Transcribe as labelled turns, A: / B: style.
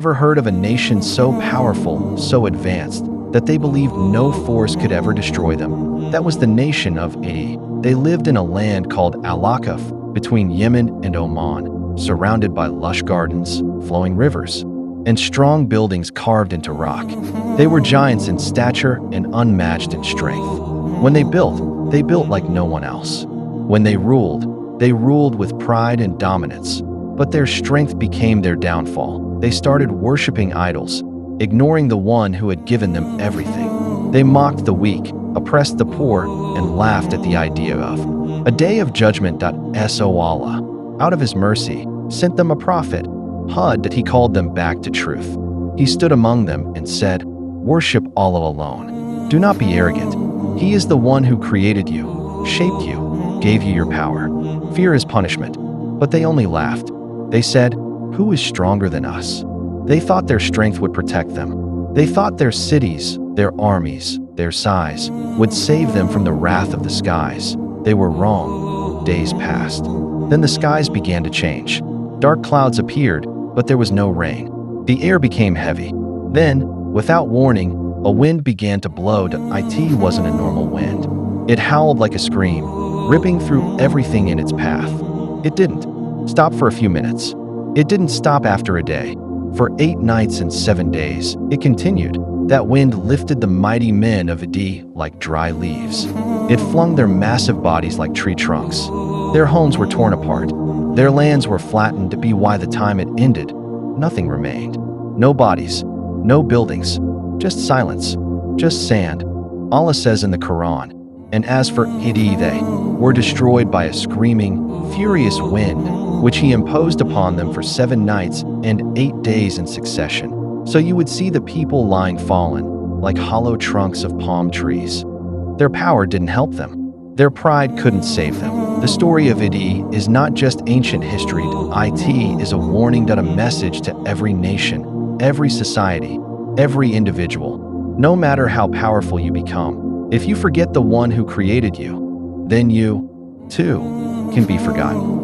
A: Ever heard of a nation so powerful, so advanced, that they believed no force could ever destroy them? That was the nation of Aad. They lived in a land called Al-Akaf, between Yemen and Oman, surrounded by lush gardens, flowing rivers, and strong buildings carved into rock. They were giants in stature and unmatched in strength. When they built like no one else. When they ruled with pride and dominance. But their strength became their downfall. They started worshiping idols, ignoring the one who had given them everything. They mocked the weak, oppressed the poor, and laughed at the idea of a day of judgment. So Allah, out of His mercy, sent them a prophet, Hud, that He called them back to truth. He stood among them and said, "Worship Allah alone. Do not be arrogant. He is the one who created you, shaped you, gave you your power. Fear His punishment." But they only laughed. They said, "Who is stronger than us?" They thought their strength would protect them. They thought their cities, their armies, their size would save them from the wrath of the skies. They were wrong. Days passed. Then the skies began to change. Dark clouds appeared, but there was no rain. The air became heavy. Then, without warning, a wind began to blow. It wasn't a normal wind. It howled like a scream, ripping through everything in its path. It didn't stop for a few minutes. It didn't stop after a day. For 8 nights and 7 days, it continued. That wind lifted the mighty men of Aad like dry leaves. It flung their massive bodies like tree trunks. Their homes were torn apart. Their lands were flattened. By the time it ended, nothing remained. No bodies, no buildings, just silence, just sand. Allah says in the Qur'an, "And as for Aad, they were destroyed by a screaming, furious wind, which He imposed upon them for 7 nights and 8 days in succession. So you would see the people lying fallen, like hollow trunks of palm trees." Their power didn't help them. Their pride couldn't save them. The story of Aad is not just ancient history. It is a warning, a message to every nation, every society, every individual. No matter how powerful you become, if you forget the one who created you, then you, too, can be forgotten.